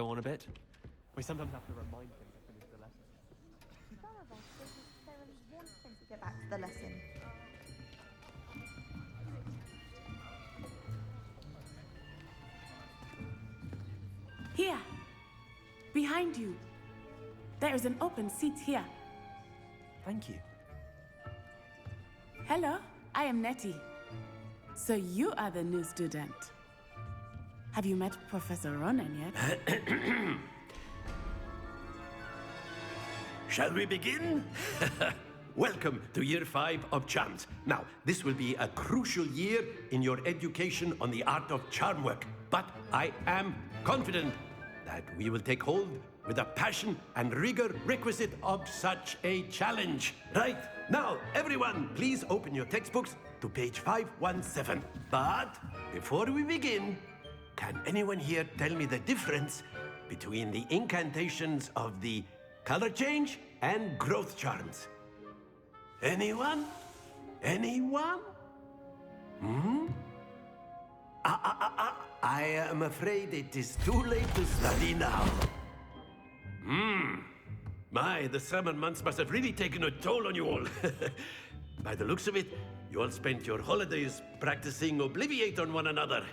go on a bit. We sometimes have to remind him to finish the lesson. Some of us don't necessarily want him to get back to the lesson. Here, behind you. There is an open seat here. Thank you. Hello, I am Nettie. So you are the new student. Have you met Professor Ronan yet? Shall we begin? Welcome to Year 5 of Charms. Now, this will be a crucial year in your education on the art of charm work. But I am confident that we will take hold with the passion and rigor requisite of such a challenge. Right, now, everyone, please open your textbooks to page 517. But before we begin, can anyone here tell me the difference between the incantations of the color change and growth charms? Anyone? Anyone? I am afraid it is too late to study now. My, the summer months must have really taken a toll on you all. By the looks of it, you all spent your holidays practicing Obliviate on one another.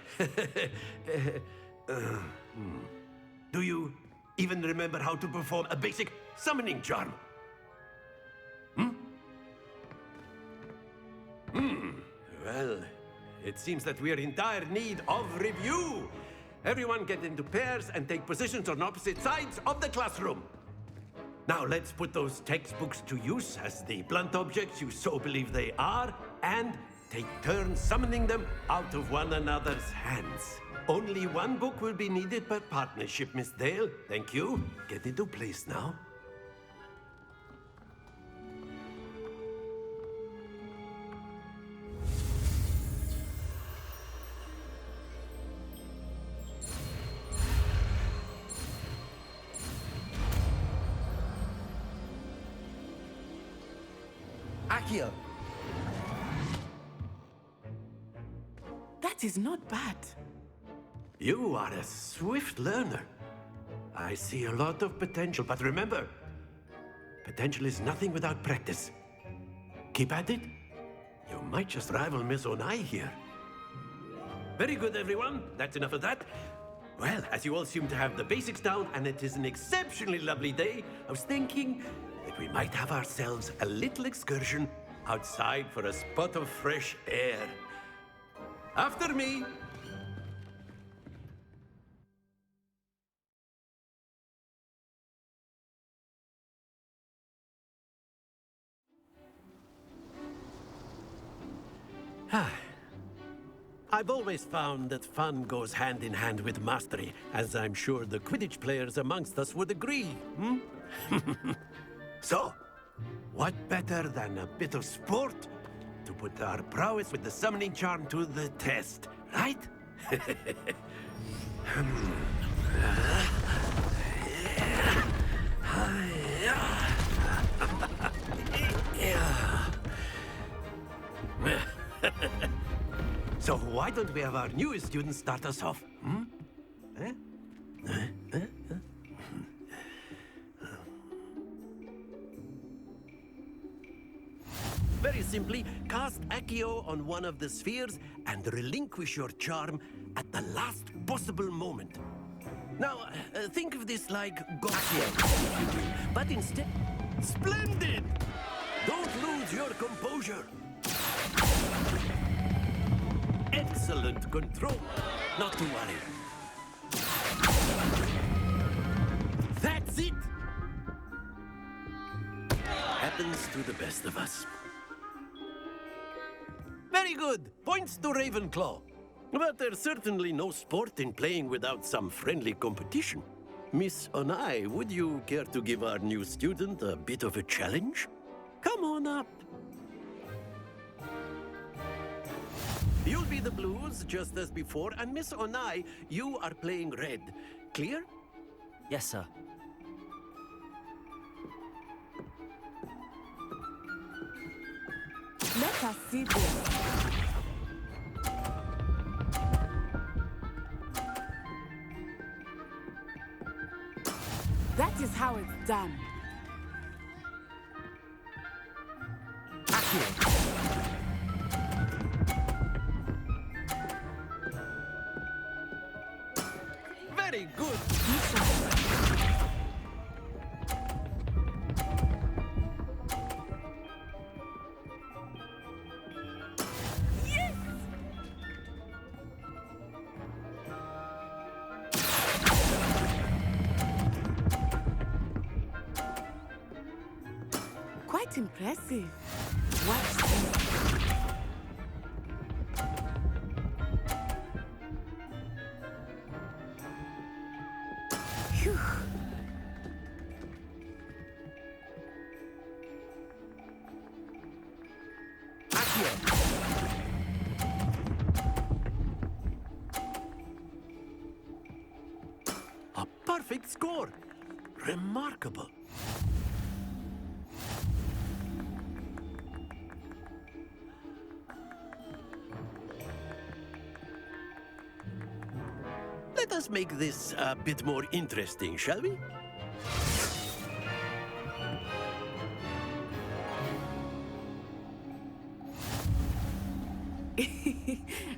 Do you even remember how to perform a basic summoning charm? Well, it seems that we are in dire need of review. Everyone get into pairs and take positions on opposite sides of the classroom. Now let's put those textbooks to use as the blunt objects you so believe they are, and take turns summoning them out of one another's hands. Only one book will be needed per partnership, Miss Dale. Thank you. Get into place now. Accio! That is not bad. You are a swift learner. I see a lot of potential, but remember, potential is nothing without practice. Keep at it. You might just rival Miss Onai here. Very good, everyone. That's enough of that. Well, as you all seem to have the basics down, and it is an exceptionally lovely day, I was thinking that we might have ourselves a little excursion outside for a spot of fresh air. After me. I've always found that fun goes hand in hand with mastery, as I'm sure the Quidditch players amongst us would agree, So, what better than a bit of sport to put our prowess with the summoning charm to the test, right? So why don't we have our newest student start us off? Very simply, cast Accio on one of the spheres and relinquish your charm at the last possible moment. Now, think of this like Accio, but instead... Splendid! Don't lose your composure. Excellent control. Not to worry. That's it! Happens to the best of us. Very good. Points to Ravenclaw. But there's certainly no sport in playing without some friendly competition. Miss Onai, would you care to give our new student a bit of a challenge? Come on up. You'll be the blues, just as before, and Miss Onai, you are playing red. Clear? Yes, sir. Let us see this. That is how it's done. Very good. Quite impressive. Watch this. Phew. A perfect score. Remarkable. Let us make this a bit more interesting, shall we?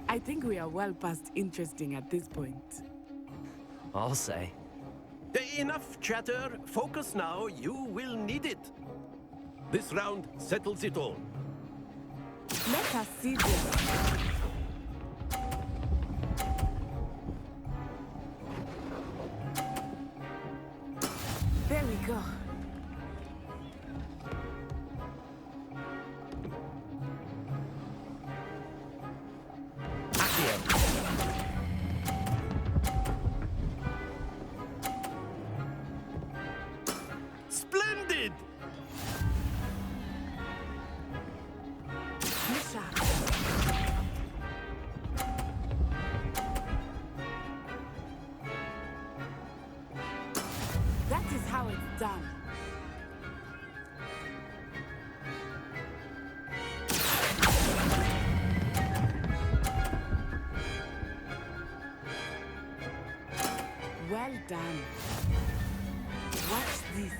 I think we are well past interesting at this point. I'll say. Enough chatter. Focus now. You will need it. This round settles it all. Let us see this. There we go. Splendid! Misha. That is how it's done. Well done. Watch this.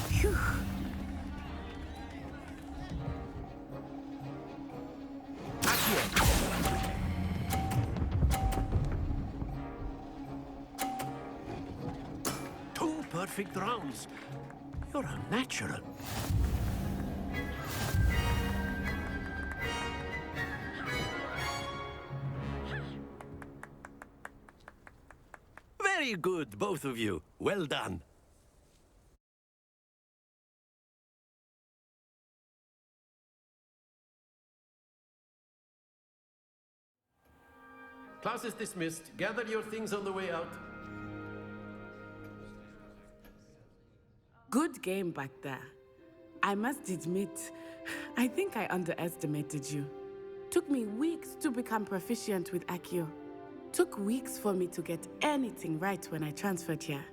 Phew. Two perfect rounds. You're a natural. Very good, both of you. Well done. Class is dismissed. Gather your things on the way out. Good game back there. I must admit, I think I underestimated you. Took me weeks to become proficient with Accio. Took weeks for me to get anything right when I transferred here.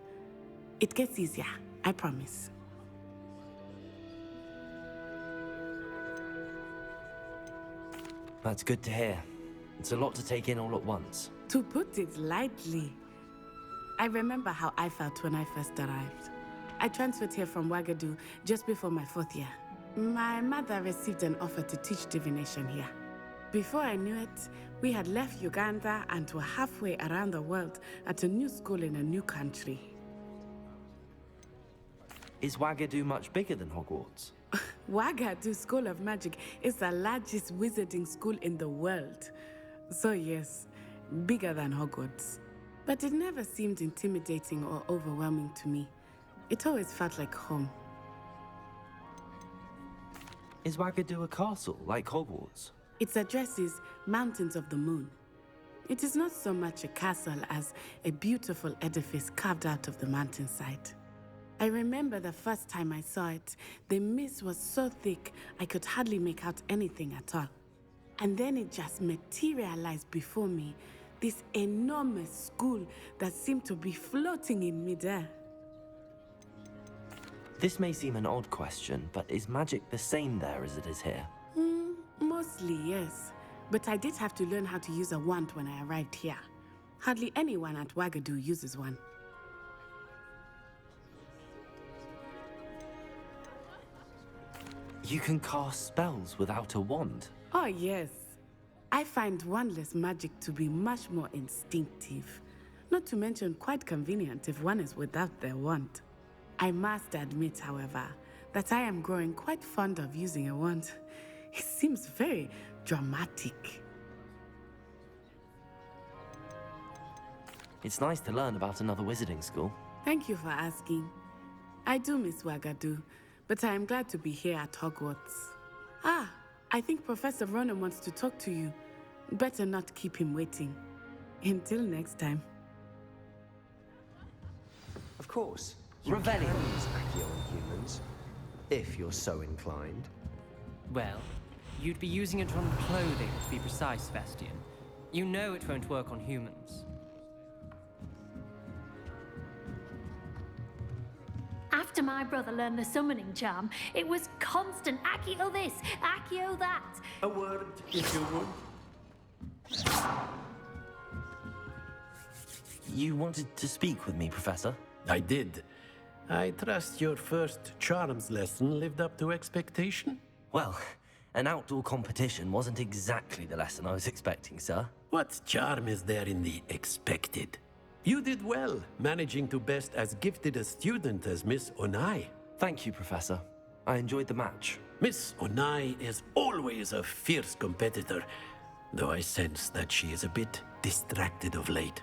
It gets easier, I promise. That's good to hear. It's a lot to take in all at once. To put it lightly, I remember how I felt when I first arrived. I transferred here from Ouagadougou just before my 4th year. My mother received an offer to teach divination here. Before I knew it, we had left Uganda and were halfway around the world at a new school in a new country. Is Ouagadougou much bigger than Hogwarts? Ouagadougou School of Magic is the largest wizarding school in the world. So yes, bigger than Hogwarts. But it never seemed intimidating or overwhelming to me. It always felt like home. Is Ouagadougou a castle, like Hogwarts? Its address is Mountains of the Moon. It is not so much a castle as a beautiful edifice carved out of the mountainside. I remember the first time I saw it, the mist was so thick I could hardly make out anything at all. And then it just materialized before me, this enormous school that seemed to be floating in midair. This may seem an odd question, but is magic the same there as it is here? Mostly, yes. but I did have to learn how to use a wand when I arrived here. Hardly anyone at Wagadu uses one. You can cast spells without a wand. Oh, yes. I find wandless magic to be much more instinctive. Not to mention quite convenient if one is without their wand. I must admit, however, that I am growing quite fond of using a wand. It seems very dramatic. It's nice to learn about another wizarding school. Thank you for asking. I do miss Wagadu, but I am glad to be here at Hogwarts. Ah, I think Professor Ronan wants to talk to you. Better not keep him waiting. Until next time. Of course. Revelio. You can use Accio on humans, if you're so inclined. Well, you'd be using it on clothing, to be precise, Sebastian. You know it won't work on humans. After my brother learned the summoning charm, it was constant Accio this, Accio that. A word, if you would. You wanted to speak with me, Professor? I did. I trust your first charms lesson lived up to expectation? Well, an outdoor competition wasn't exactly the lesson I was expecting, sir. What charm is there in the expected? You did well, managing to best as gifted a student as Miss Onai. Thank you, Professor. I enjoyed the match. Miss Onai is always a fierce competitor, though I sense that she is a bit distracted of late.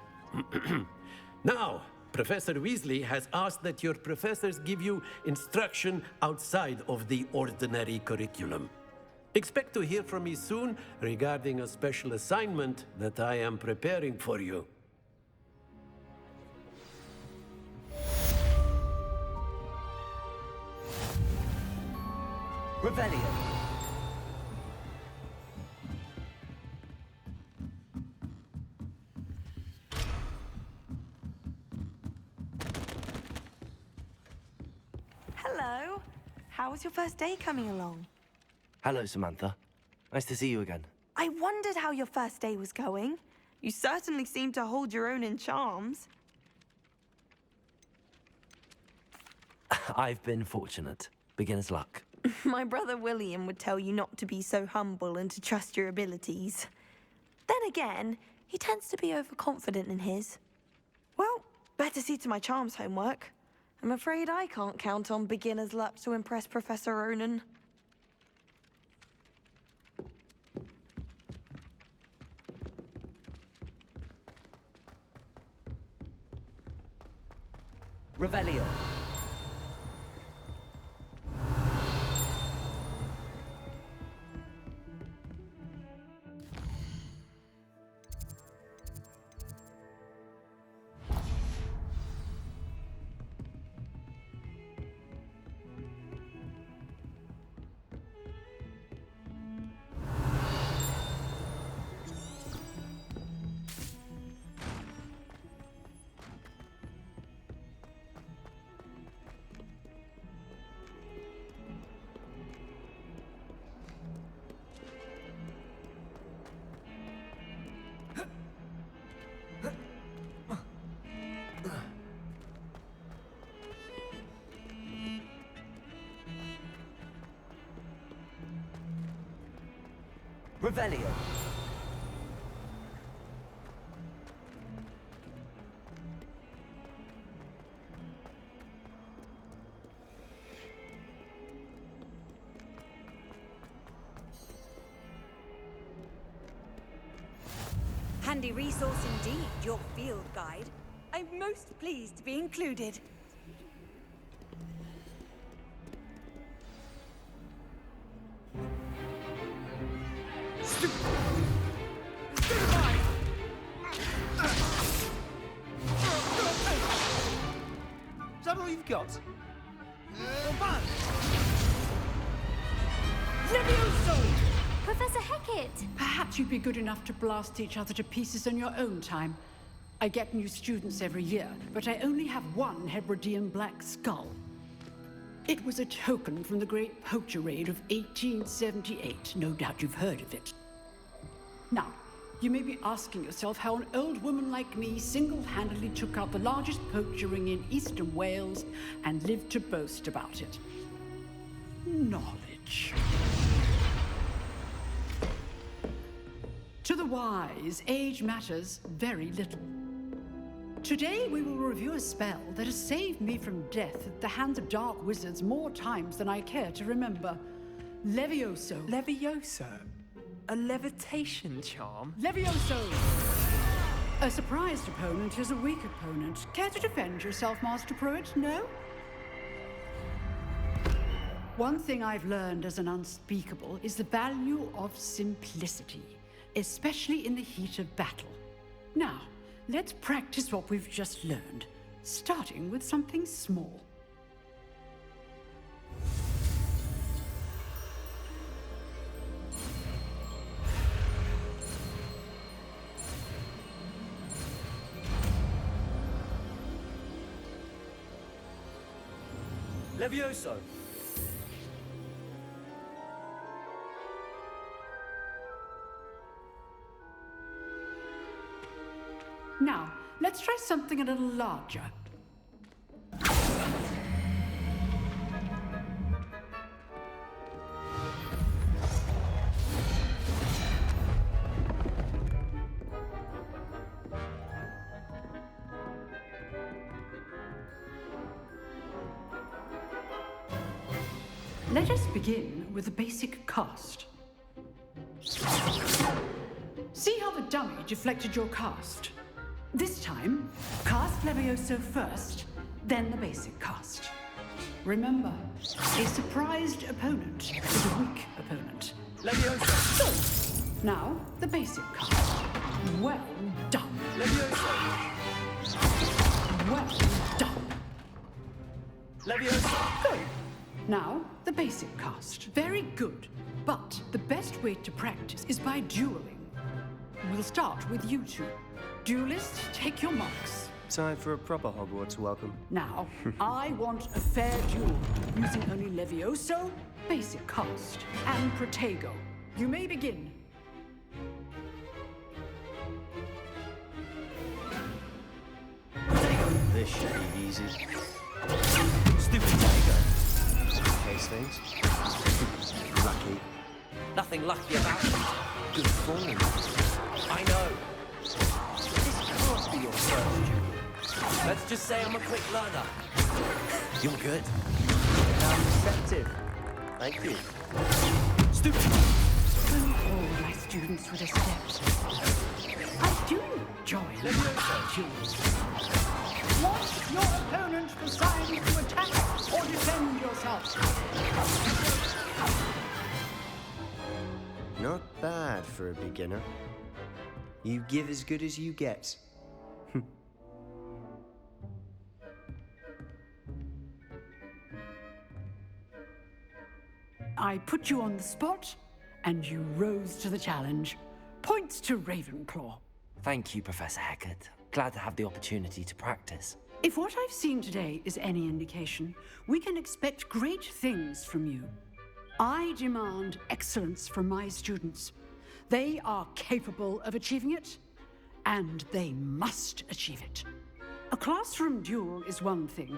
Now, Professor Weasley has asked that your professors give you instruction outside of the ordinary curriculum. Expect to hear from me soon regarding a special assignment that I am preparing for you. Revelio. Hello. How was your first day coming along? Hello, Samantha. Nice to see you again. I wondered how your first day was going. You certainly seem to hold your own in charms. I've been fortunate. Beginner's luck. My brother William would tell you not to be so humble and to trust your abilities. Then again, he tends to be overconfident in his. Well, better see to my charms homework. I'm afraid I can't count on beginner's luck to impress Professor Ronan. Revelio. Revelio. Handy resource indeed, your field guide. I'm most pleased to be included. Is that all you've got? Professor Hecat! Perhaps you'd be good enough to blast each other to pieces in your own time. I get new students every year, but I only have one Hebridean black skull. It was a token from the Great Poacher Raid of 1878. No doubt you've heard of it. You may be asking yourself how an old woman like me single-handedly took out the largest poacher ring in eastern Wales and lived to boast about it. Knowledge. To the wise, age matters very little. Today we will review a spell that has saved me from death at the hands of dark wizards more times than I care to remember. Levioso. Levioso? A levitation charm? Levioso! A surprised opponent is a weak opponent. Care to defend yourself, Master Pruitt? No? One thing I've learned as an unspeakable is the value of simplicity, especially in the heat of battle. Now, let's practice what we've just learned, starting with something small. Levioso! Now, let's try something a little larger. Let us begin with the basic cast. See how the dummy deflected your cast? This time, cast Levioso first, then the basic cast. Remember, a surprised opponent is a weak opponent. Levioso! Now, the basic cast. Well done. Levioso! Well done. Levioso! Good. Now, the basic cast. Very good. But the best way to practice is by dueling. We'll start with you two. Duelists, take your marks. Time for a proper Hogwarts welcome. Now, I want a fair duel, using only Levioso, basic cast, and Protego. You may begin. This should be easy. Stupid Protego! Case things. Lucky. Nothing lucky about it. Good form. I know. This can't be your first duel. Let's just say I'm a quick learner. You're good. I'm receptive. Thank you. Stupid! All my students with a step. I do enjoy duels. Want your opponent decide to attack or defend yourself. Not bad for a beginner. You give as good as you get. I put you on the spot, and you rose to the challenge. Points to Ravenclaw. Thank you, Professor Hecat. Glad to have the opportunity to practice. If what I've seen today is any indication, we can expect great things from you. I demand excellence from my students. They are capable of achieving it, and they must achieve it. A classroom duel is one thing,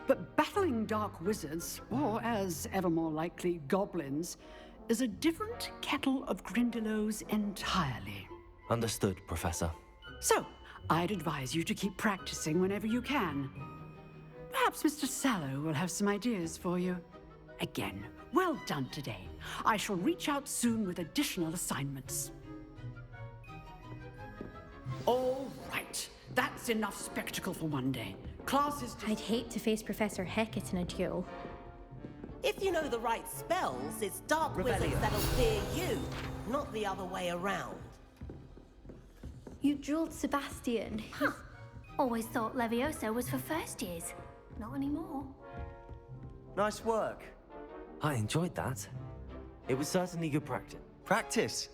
but battling dark wizards, or as ever more likely, goblins, is a different kettle of Grindylows entirely. Understood, Professor. So, I'd advise you to keep practicing whenever you can. Perhaps Mr. Sallow will have some ideas for you. Again, well done today. I shall reach out soon with additional assignments. All right. That's enough spectacle for one day. Class is... I'd hate to face Professor Hecat in a duel. If you know the right spells, it's dark wizards that'll fear you, not the other way around. You dueled Sebastian. Huh. Always thought Levioso was for first years. Not anymore. Nice work. I enjoyed that. It was certainly good practice. Practice?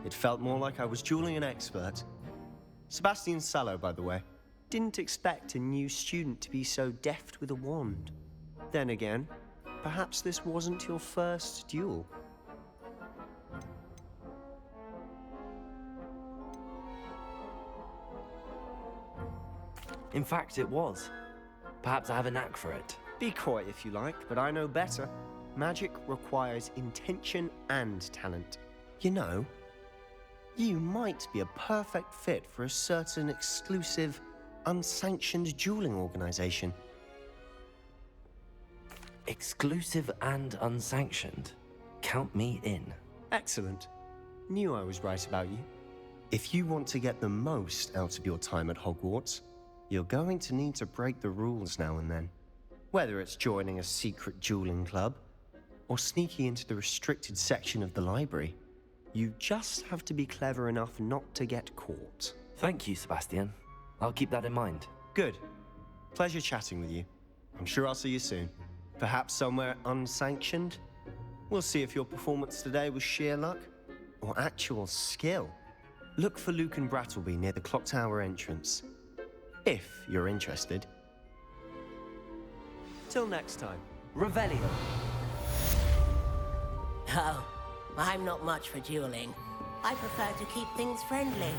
It felt more like I was dueling an expert. Sebastian Sallow, by the way. Didn't expect a new student to be so deft with a wand. Then again, perhaps this wasn't your first duel. In fact, it was. Perhaps I have a knack for it. Be coy if you like, but I know better. Magic requires intention and talent. You know, you might be a perfect fit for a certain exclusive, unsanctioned dueling organization. Exclusive and unsanctioned. Count me in. Excellent. Knew I was right about you. If you want to get the most out of your time at Hogwarts, you're going to need to break the rules now and then. Whether it's joining a secret dueling club, or sneaking into the restricted section of the library, you just have to be clever enough not to get caught. Thank you, Sebastian. I'll keep that in mind. Good. Pleasure chatting with you. I'm sure I'll see you soon. Perhaps somewhere unsanctioned? We'll see if your performance today was sheer luck or actual skill. Look for Luke and Brattleby near the clock tower entrance, if you're interested. Till next time. Revelio. Oh, I'm not much for dueling. I prefer to keep things friendly.